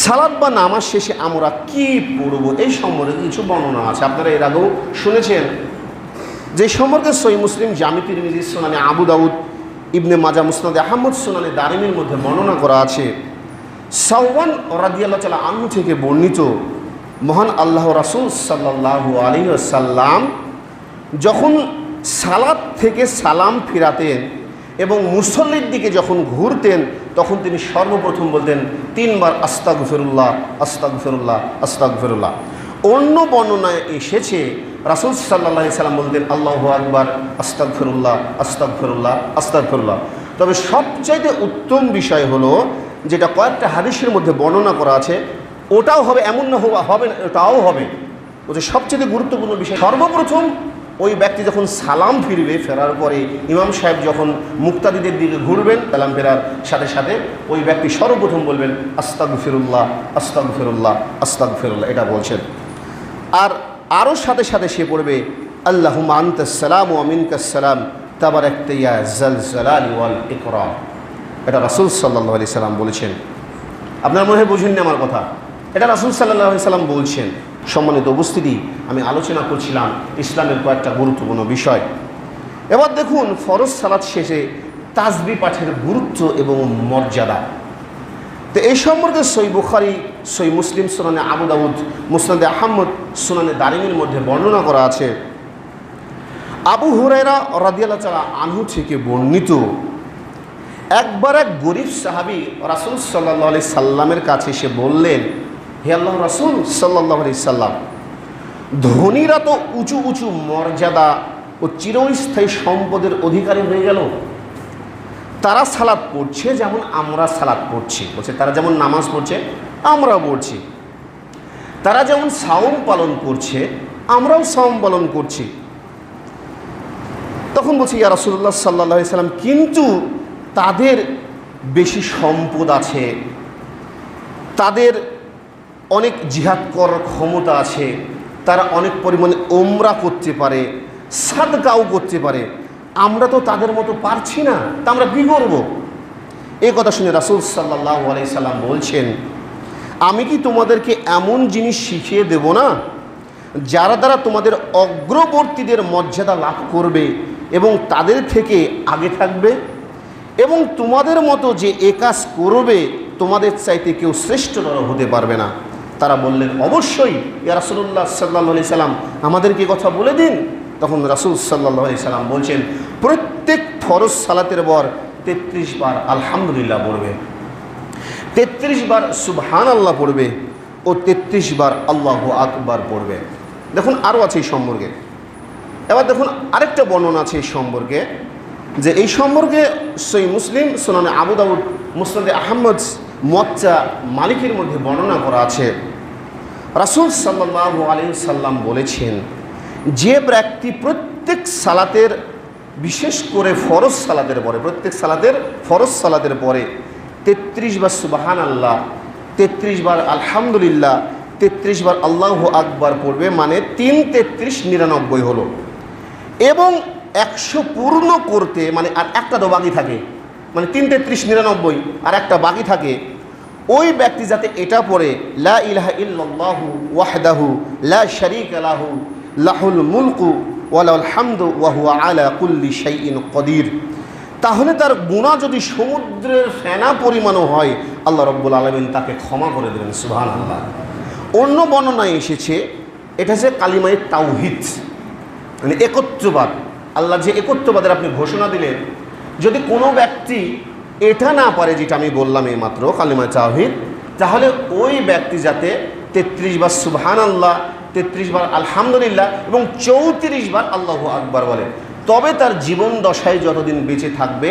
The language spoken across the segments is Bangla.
সালাত বা নামাজ শেষে আমরা কি পড়ব এই সম্পর্কে কিছু বর্ণনা আছে। আপনারা এর আগেও শুনেছেন যে সম্পর্কে সহিহ মুসলিম, জামি তিরমিজি, সুনানে আবু দাউদ, ইবনে মাজা, মুসনাদে আহমদ, সুনানে দারিমির মধ্যে বর্ণনা করা আছে। সাওবান রাদিয়াল্লাহু তাআলা আনহু থেকে বর্ণিত, মহান আল্লাহ রাসূল সাল্লাল্লাহু আলাইহি ওয়াসাল্লাম যখন সালাত থেকে সালাম ফিরাতেন এবং মুসল্লির দিকে যখন ঘুরতেন তখন তিনি সর্বপ্রথম বলতেন 3 বার আস্তাগফিরুল্লাহ, আস্তাগফিরুল্লাহ, আস্তাগফিরুল্লাহ। অন্য বর্ণনায় এসেছে রাসূল সাল্লাল্লাহু আলাইহি সাল্লাম বলতেন আল্লাহু আকবার, আস্তাগফিরুল্লাহ, আস্তাগফিরুল্লাহ, আস্তাগফিরুল্লাহ। তবে সবচাইতে উত্তম বিষয় হলো যেটা কয়েকটা হাদিসের মধ্যে বর্ণনা করা আছে, ওটাও হবে, এমন না হবে না, ওটাও হবে। ওটা সবচেয়ে গুরুত্বপূর্ণ বিষয়। সর্বপ্রথম ওই ব্যক্তি যখন সালাম ফিরবে, ফেরার পরে ইমাম সাহেব যখন মুক্তাদিদের দিকে ঘুরবেন, সালাম ফেরার সাথে সাথে ওই ব্যক্তি সর্বপ্রথম বলবেন আস্তাগফিরুল্লাহ, আস্তাগফিরুল্লাহ, আস্তাগফিরুল্লাহ, এটা বলছেন। আর আরও সাথে সাথে সে পড়বে আল্লাহুম্মা আনতাস সালাম ওয়া মিনকাস সালাম তাবারাকতা ইয়া যাল জালালি ওয়াল ইকরাম। এটা রাসূল সাল্লাল্লাহু আলাইহি সাল্লাম বলেছেন। আপনার মনে হয় বুঝেননি আমার কথা, এটা রাসূল সাল্লাল্লাহু আলাইহি সাল্লাম বলছেন। সম্মানিত উপস্থিতি, আমি আলোচনা করছিলাম ইসলামের কয়েকটা গুরুত্বপূর্ণ বিষয়। এবার দেখুন ফরজ সালাত শেষে তাসবিহ পাঠের গুরুত্ব এবং মর্যাদা। তো এই সম্পর্কে সহিহ বুখারী, সহিহ মুসলিম, সুনানে আবু দাউদ, মুসনাদে আহমদ, সুনানে দারিমির মধ্যে বর্ণনা করা আছে। আবু হুরায়রা রাদিয়াল্লাহু তাআলা আনহু থেকে বর্ণিত, একবার এক গরীব সাহাবী রাসূল সাল্লাল্লাহু আলাইহি সাল্লামের কাছে এসে বললেন, হে আল্লাহর রাসূল সাল্লাল্লাহু আলাইহি সাল্লাম, ধনীরা তো উঁচু উঁচু মর্যাদা ও চিরস্থায়ী সম্পদের অধিকারী হয়ে গেল, তারা সালাত পড়ছে যেমন আমরা সালাত পড়ছি, বলছে তারা যেমন নামাজ পড়ছে আমরাও পড়ছি, তারা যেমন সাওম পালন করছে আমরাও সাওম পালন করছি। তখন বলছে ইয়া রাসূলুল্লাহ সাল্লাল্লাহু আলাইহি সাল্লাম, কিন্তু তাদের বেশি সম্পদ আছে, তাদের অনেক জিহাদ করার ক্ষমতা আছে, তারা অনেক পরিমাণে ওমরা করতে পারে, সাদকাও করতে পারে, আমরা তো তাদের মতো পারছি না, তা আমরা কী করব? এই কথা শুনে রাসূল সাল্লাল্লাহু আলাইহি সাল্লাম বলছেন, আমি কি তোমাদেরকে এমন জিনিস শিখিয়ে দেব না যারা দ্বারা তোমাদের অগ্রবর্তীদের মর্যাদা লাভ করবে এবং তাদের থেকে আগে থাকবে, এবং তোমাদের মতো যে এ কাজ করবে তোমাদের চাইতে কেউ শ্রেষ্ঠতর হতে পারবে না। তারা বললেন, অবশ্যই ইয়া রাসূলুল্লাহ সাল্লাল্লাহু আলাইহি সাল্লাম, আমাদেরকে কথা বলে দিন। তখন রাসূল সাল্লাল্লাহু আলাইহি সাল্লাম বলছেন, প্রত্যেক ফরজ সালাতের পর 33 বার আলহামদুলিল্লাহ পড়বে, 33 বার সুবহানাল্লাহ পড়বে ও 33 বার আল্লাহু আকবার পড়বে। দেখুন আরও আছে এই সম্পর্কে। এবার দেখুন আরেকটা বর্ণনা আছে এই সম্পর্কে, যে এই সম্পর্কে সহিহ মুসলিম, সুনানে আবু দাউদ, মুসনাদে আহমদ, মুওয়াত্তা মালিকের মধ্যে বর্ণনা করা আছে। রাসূল সাল্লাল্লাহু আলাইহি সাল্লাম বলেছেন, যে ব্যক্তি প্রত্যেক সালাতের, বিশেষ করে ফরজ সালাতের পরে, প্রত্যেক সালাতের ফরজ সালাতের পরে 33 বার সুবহানাল্লাহ, 33 বার আলহামদুলিল্লাহ, 33 বার আল্লাহু আকবার পড়বে, মানে 3 33 99 হলো। এবং 100 পূর্ণ করতে, মানে আর একটা তো বাকি থাকে, মানে 3 33 99 আর একটা বাকি থাকে, ওই ব্যক্তি যাতে এটা পড়ে লা ইলাহা ইল্লাল্লাহু ওয়াহদাহু লা শারীকা লাহু লাহুল মুলকু ওয়া লাহুল হামদু ওয়া হুয়া আলা কুল্লি শাইইন কদির, তাহলে তার গুনাহ যদি সমুদ্রের ফেনা পরিমাণও হয় আল্লাহ রাব্বুল আলামিন তাকে ক্ষমা করে দেবেন। সুবহানাল্লাহ। অন্য বর্ণনায় এসেছে এটা যে কালিমায়ে তাওহীদ, মানে একত্ববাদ। আল্লাহ যে একত্ববাদের আপনি ঘোষণা দিলেন, যদি কোনো ব্যক্তি এটা না পারে, যেটা আমি বললাম এই মাত্র কালিমায়ে তাওহীদ, তাহলে ওই ব্যক্তি যাতে 33 বার সুবহানাল্লাহ, 33 বার আলহামদুলিল্লাহ এবং 34 বার আল্লাহু আকবার বলে, তবে তার জীবন দশায় যতদিন বেঁচে থাকবে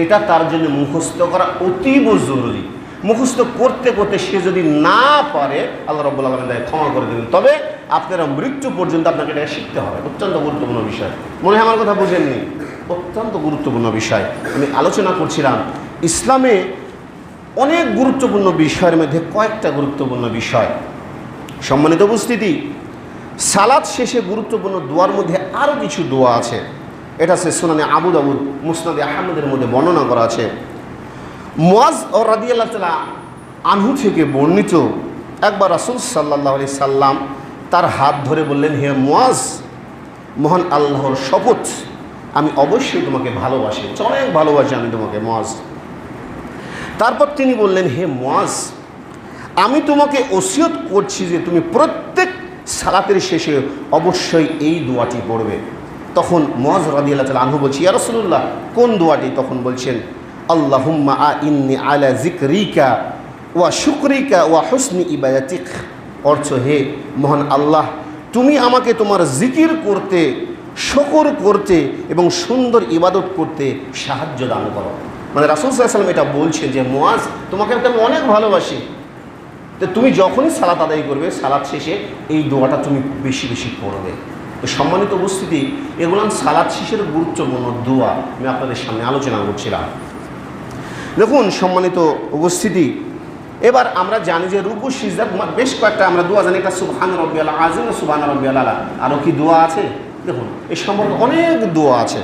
এটা তার জন্য মুখস্থ করা অতীব জরুরি। মুখস্থ করতে করতে সে যদি না পারে আল্লাহ রাব্বুল আলামিন তাকে ক্ষমা করে দেবেন। তবে আপনারা মৃত্যু পর্যন্ত আপনাকে এটা শিখতে হবে। অত্যন্ত গুরুত্বপূর্ণ বিষয়। মনে হয় আমার কথা বুঝেননি? অত্যন্ত গুরুত্বপূর্ণ বিষয়। আমি আলোচনা করছিলাম ইসলামে অনেক গুরুত্বপূর্ণ বিষয়ের মধ্যে কয়েকটা গুরুত্বপূর্ণ বিষয়। সম্মানিত উপস্থিতি, সালাত শেষে গুরুত্বপূর্ণ দোয়ার মধ্যে আরও কিছু দোয়া আছে। এটা আছে সুনানে আবু দাউদ, মুসনাদে আহমদের মধ্যে বর্ণনা করা আছে। মুয়াজ রাদিয়াল্লাহু তাআলা আনহু থেকে বর্ণিত, একবার রাসূল সাল্লাল্লাহু আলাইহি সাল্লাম তার হাত ধরে বললেন, হে মুয়াজ, মহান আল্লাহর শপথ, আমি অবশ্যই তোমাকে ভালোবাসি, অনেক ভালোবাসি আমি তোমাকে মুয়াজ। তারপর তিনি বললেন, হে মুয়াজ, আমি তোমাকে ওসিয়ত করছি যে তুমি প্রত্যেক সালাতের শেষে অবশ্যই এই দোয়াটি পড়বে। তখন মুয়াজ রাদিয়াল্লাহু তাআলা আনহু বলছি, ইয়া রাসূলুল্লাহ, কোন দোয়াটি? তখন বলছেন, আল্লাহুম্মা আইন্নি আলা যিকরিকা ওয়া শুকরিকা ওয়া হুসনি ইবাদাতিক। অর্থ, হে মহান আল্লাহ, তুমি আমাকে তোমার জিকির করতে, শুকর করতে এবং সুন্দর ইবাদত করতে সাহায্য দান করো। মানে রাসূল সাল্লাল্লাহু আলাইহি ওয়াসাল্লাম এটা বলছেন যে মুয়াজ, তোমাকে আমি অনেক ভালোবাসি, তো তুমি যখনই সালাত আদায় করবে, সালাত শেষে এই দোয়াটা তুমি বেশি বেশি পড়বে। তো সম্মানিত উপস্থিতি, এগুলো সালাত শেষের গুরুত্বপূর্ণ দোয়া আমি আপনাদের সামনে আলোচনা করছিলাম। দেখুন সম্মানিত উপস্থিতি, এবার আমরা জানি যে রুকু সিজদা বেশ কয়েকটা আমরা দোয়া জানি। একটা সুবহান রাব্বিয়াল আযীম, সুবহান রাব্বিয়াল আলা, আরও কি দোয়া আছে? দেখুন এই সম্পর্কে অনেক দোয়া আছে।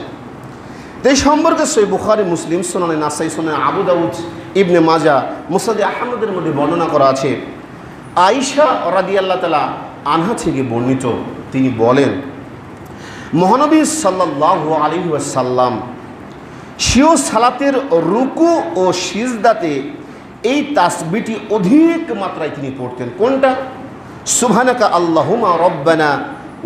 তো এই সম্পর্কে সহিহ বুখারী, মুসলিম, সুনানে নাসাই, সুনানে আবু দাউদ, ইবনে মাজাহ, মুসনাদে আহমদের মধ্যে বর্ণনা করা আছে। আয়েশা রাদিয়াল্লাহু তাআলা আনহা থেকে বর্ণিত, তিনি বলেন, মহানবী সাল্লাল্লাহু আলাইহি ওয়াসাল্লাম স্বীয় সালাতের রুকু ও সিজদাতে এই তাসবিহটি অধিক মাত্রায় তিনি পড়তেন। কোনটা? সুবহানাকা আল্লাহুম্মা রব্বানা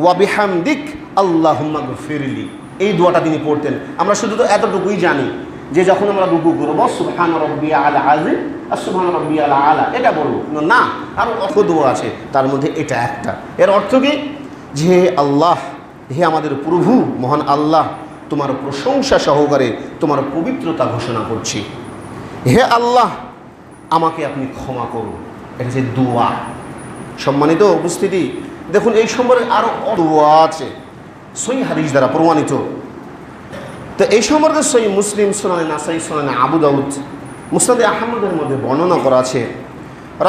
ওয়া বিহামদিক আল্লাহুম্মা গফিরলি। এই দোয়াটা তিনি পড়তেন। আমরা শুধু তো এতটুকুই জানি যে যখন আমরা রুকু করব, সুবহান রাব্বিয়াল আযীম আর সুবহান রাব্বিয়াল আলা, এটা বলব না, আরও অর্থ দোয়া আছে, তার মধ্যে এটা একটা। এর অর্থ কি? যে আল্লাহ, হে আমাদের প্রভু মহান আল্লাহ, তোমার প্রশংসা সহকারে তোমার পবিত্রতা ঘোষণা করছি। হে আল্লাহ, আমাকে আপনি ক্ষমা করুন। এটা হচ্ছে দোয়া। সম্মানিত উপস্থিতি, দেখুন এই সম্পর্কে আরও দোয়া আছে সহিহ হাদিস দ্বারা প্রমাণিত। তো এই সম্পর্কে সহিহ মুসলিম, সুনানে নাসাই, সুনানে আবু দাউদ, মুসনাদে আহমদের মধ্যে বর্ণনা করা আছে,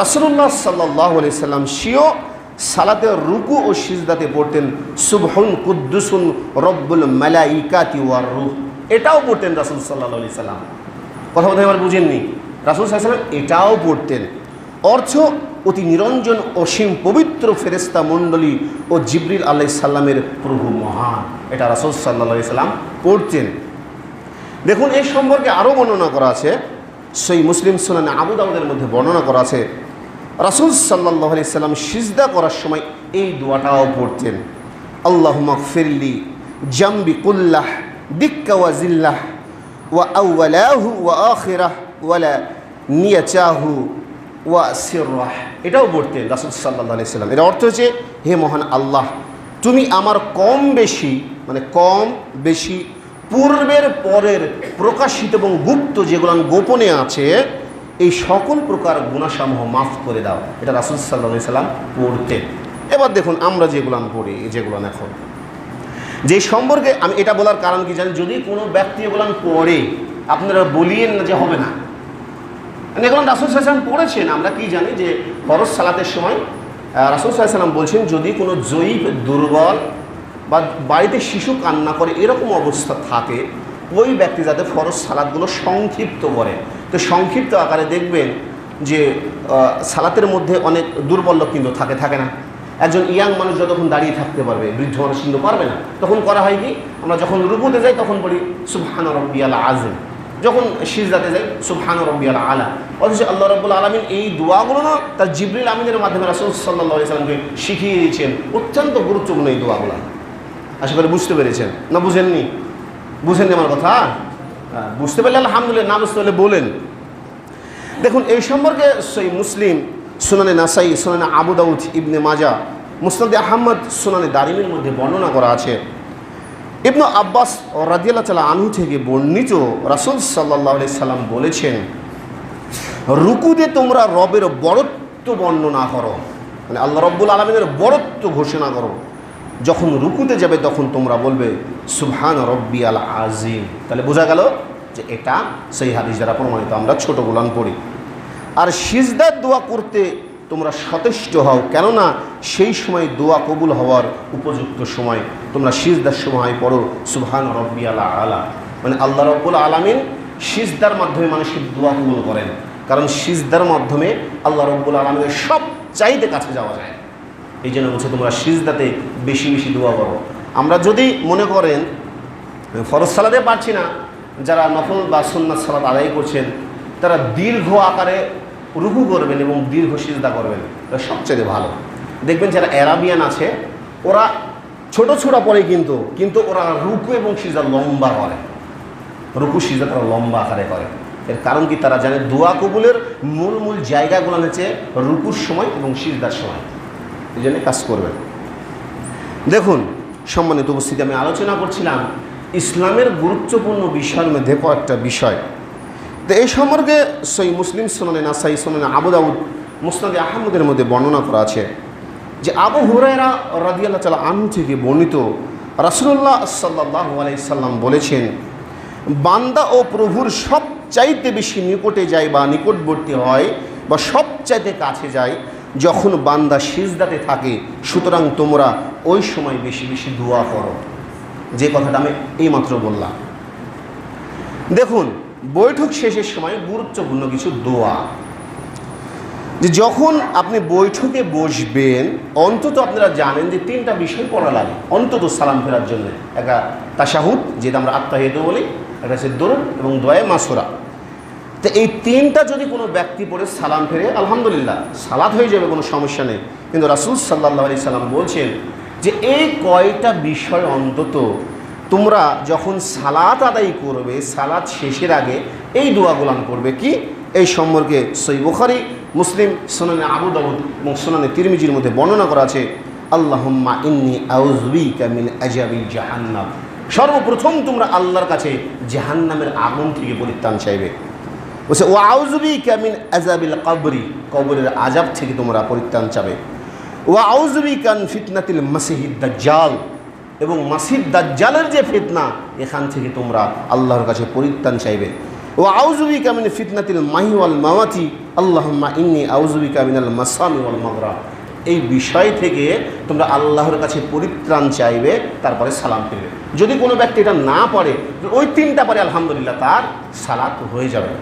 রাসূলুল্লাহ সাল্লাল্লাহু আলাইহি সাল্লাম স্বীয় সালাতের রুকু ও সিজদাতে পড়তেন সুবহুন কুদ্দুসুন রব্বুল মালাইকাতি ওয়ার রূহ। এটাও পড়তেন রাসূল সাল্লাল্লাহু আলাইহি সাল্লাম। কথা বলতে এবার বুঝেননি? রাসূল সাল্লাল্লাহু আলাইহি সাল্লাম এটাও পড়তেন। অর্থ, অতি নিরঞ্জন অসীম পবিত্র ফেরেশতা মণ্ডলী ও জিবরিল আলাইহিস সালামের প্রভু মহান, এটা রাসূল সাল্লাল্লাহু আলাইহি সাল্লাম পড়তেন। দেখুন এই সম্পর্কে আরও বর্ণনা করা আছে, সহিহ মুসলিম, সুনানে আবু দাউদের মধ্যে বর্ণনা করা আছে, রাসূল সাল্লাল্লাহু আলাইহি সাল্লাম সিজদা করার সময় এই দোয়াটাও পড়তেন, আল্লাহুম্মা গফিরলি জামবি কুল্লাহ দিক্কা ওয়া জিল্লাহ ওয়া আউওয়ালাহু ওয়া আখিরাহ ওয়ালা নিয়াতাহু ওয়া সিররাহ। এটাও পড়তেন রাসূল সাল্লাল্লাহু আলাইহি সাল্লাম। এর অর্থ হচ্ছে, হে মহান আল্লাহ, তুমি আমার কম বেশি, মানে কম বেশি, পূর্বের পরের, প্রকাশিত এবং গুপ্ত যেগুলো গোপনে আছে, এই সকল প্রকার গুনাহসমূহ মাফ করে দাও। এটা রাসূল সাল্লাল্লাহু আলাইহি সাল্লাম পড়তেন। এবার দেখুন আমরা যেগুলো পড়ি, যেগুলো এখন যে সম্পর্কে আমি এটা বলার কারণ কি জানেন? যদি কোনো ব্যক্তি এগুলো পড়ে, আপনারা বলিয়েন না যে হবে না, মানে এগুলো রাসূল সাল্লাল্লাহু আলাইহি সাল্লাম পড়েছেন। আমরা কি জানি যে ফরজ সালাতের সময় রাসূল সাল্লাল্লাহু আলাইহি সাল্লাম বলছেন, যদি কোনো জয়ীফ, দুর্বল বা বাড়িতে শিশু কান্না করে এরকম অবস্থা থাকে, ওই ব্যক্তি যাতে ফরজ সালাতগুলো সংক্ষিপ্ত করে। তো সংক্ষিপ্ত আকারে দেখবেন যে সালাতের মধ্যে অনেক দুর্বল লোক কিন্তু থাকে না। একজন ইয়াং মানুষ যতক্ষণ দাঁড়িয়ে থাকতে পারবে, বৃদ্ধ মানুষ কিন্তু পারবে না। তখন করা হয় কি, আমরা যখন রুকুতে যাই তখন বলি সুবহান রাব্বিয়াল আযীম, যখন সিজদাতে যাই সুবহান রাব্বিয়াল আলা। অথচ আল্লাহ রাব্বুল আলামিন এই দোয়াগুলো না তার জিবরিল আমিনের মাধ্যমে রাসূল সাল্লাল্লাহু আলাইহি সাল্লামকে শিখিয়ে দিয়েছেন। অত্যন্ত গুরুত্বপূর্ণ এই দোয়াগুলো। আশা করি বুঝতে পেরেছেন, না বুঝেননি? বুঝেননি আমার কথা? বুঝতে পারলে আলহামদুলিল্লাহ, না বুঝতে পারলে বলেন। দেখুন এই সম্পর্কে সহিহ মুসলিম, সুনানে নাসাই, সুনানে আবু দাউদ, ইবনে মাজাহ, মুসনাদে আহমদ, সুনানে দারিমির মধ্যে বর্ণনা করা আছে। ইবনে আব্বাস রাদিয়াল্লাহু তাআলা আনহু থেকে বর্ণিত, রাসূল সাল্লাল্লাহু আলাইহি সাল্লাম বলেছেন, রুকুতে তোমরা রবের বড়ত্ব বর্ণনা করো, মানে আল্লাহ রব্বুল আলামিনের বড়ত্ব ঘোষণা করো। যখন রুকুতে যাবে তখন তোমরা বলবে সুবহান রাব্বিয়াল আযীম। তাহলে বোঝা গেল যে এটা সেই হাদিস দ্বারা প্রমাণিত। আমরা ছোটগুলো পড়ি। আর সিজদার দোয়া করতে তোমরা সচেষ্ট হও, কেননা সেই সময় দোয়া কবুল হওয়ার উপযুক্ত সময়। তোমরা সিজদার সময় পড়ো সুবহান রাব্বিয়াল আলা, মানে আল্লাহ রাব্বুল আলামিন সিজদার মাধ্যমে মানুষের দোয়া কবুল করেন। কারণ সিজদার মাধ্যমে আল্লাহ রাব্বুল আলামিনের সব চাইতে কাছে যাওয়া যায়। এই জন্য বলছে তোমরা সিজদাতে বেশি বেশি দোয়া করো। আমরা যদি মনে করেন ফরজ সালাতে পারছি না, যারা নফল বা সুন্নাত সালাত আদায় করছেন তারা দীর্ঘ আকারে রুকু করবেন এবং দীর্ঘ সিজদা করবেন, এটা সবচেয়ে ভালো। দেখবেন যারা অ্যারাবিয়ান আছে ওরা ছোট ছোট পড়ে, কিন্তু ওরা রুকু এবং সিজদা লম্বা করে, রুকু সিজদা তারা লম্বা আকারে করে। এর কারণ কি, তারা জানে দোয়া কবুলের মূল জায়গাগুলো হচ্ছে রুকুর সময় এবং সিজদার সময়। এই জন্য কাজ করবেন। দেখুন সম্মানিত উপস্থিতি, আমি আলোচনা করছিলাম ইসলামের গুরুত্বপূর্ণ বিষয়ের মধ্যে কয়েকটা বিষয়। তো এই সম্পর্কে সহিহ মুসলিম, সুনানে নাসাই, সুনানে আবু দাউদ, মুসনাদে আহমদের মধ্যে বর্ণনা করা আছে যে আবু হুরায়রা রাদিয়াল্লাহু তাআলা আনহু থেকে বর্ণিত রাসূলুল্লাহ সাল্লাল্লাহু আলাইহি সাল্লাম বলেছেন, বান্দা ও প্রভুর সবচাইতে বেশি নিকটে যায় বা নিকটবর্তী হয় বা সবচাইতে কাছে যায় যখন বান্দা সিজদাতে থাকে। সুতরাং তোমরা ওই সময় বেশি বেশি দোয়া করো। যে কথাটা আমি এইমাত্র বললাম। দেখুন বৈঠক শেষের সময় গুরুত্বপূর্ণ কিছু দোয়া, যে যখন আপনি বৈঠকে বসবেন অন্তত আপনারা জানেন যে তিনটা বিষয় পড়া লাগে অন্তত সালাম ফেরার জন্য। একটা তাশাহুদ, যেটা আমরা আত্তাহিয়াতু বলি, একটা হচ্ছে দরুদ এবং দোয়ায়ে মাসুরা। তো এই তিনটা যদি কোনো ব্যক্তি পড়ে সালাম ফেরে আলহামদুলিল্লাহ সালাত হয়ে যাবে, কোনো সমস্যা নেই। কিন্তু রাসূল সাল্লাল্লাহু আলাইহি সাল্লাম বলছেন যে এই কয়টা বিষয় অন্তত তোমরা যখন সালাত আদায় করবে, সালাত শেষের আগে এই দোয়াগুলান করবে। কি এই সম্পর্কে সহিহ বুখারী, মুসলিম, সুনানে আবু দাউদ এবং সুনানে তিরমিজির মধ্যে বর্ণনা করা আছে, আল্লাহুম্মা ইন্নী আউযু বিকা মিন আযাবিল জাহান্নাম। সর্বপ্রথম তোমরা আল্লাহর কাছে জাহান্নামের আগুন থেকে পরিত্রাণ চাইবে। বলছে ওয়া আউযু বিকা মিন আযাবিল কবরি, কবরের আযাব থেকে তোমরা পরিত্রাণ চাবে। ওয়া আউযু বিকা মিন ফিতনাতিল মাসিহিদ দাজ্জাল, এবং মাসিহ দাজ্জালের যে ফিতনা এখান থেকে তোমরা আল্লাহর কাছে পরিত্রাণ চাইবে। ওয়া আউযু বিকা মিন ফিতনাতিল মাহি ওয়াল মামাতি, আল্লাহুম্মা ইন্নী আউযু বিকা মিনাল মাসামি ওয়াল মাগরাব। এই বিষয় থেকে তোমরা আল্লাহর কাছে পরিত্রাণ চাইবে, তারপরে সালাম ফিরবে। যদি কোনো ব্যক্তি এটা না পারে, ওই তিনটা পারে, আলহামদুলিল্লাহ তার সালাত হয়ে যাবে।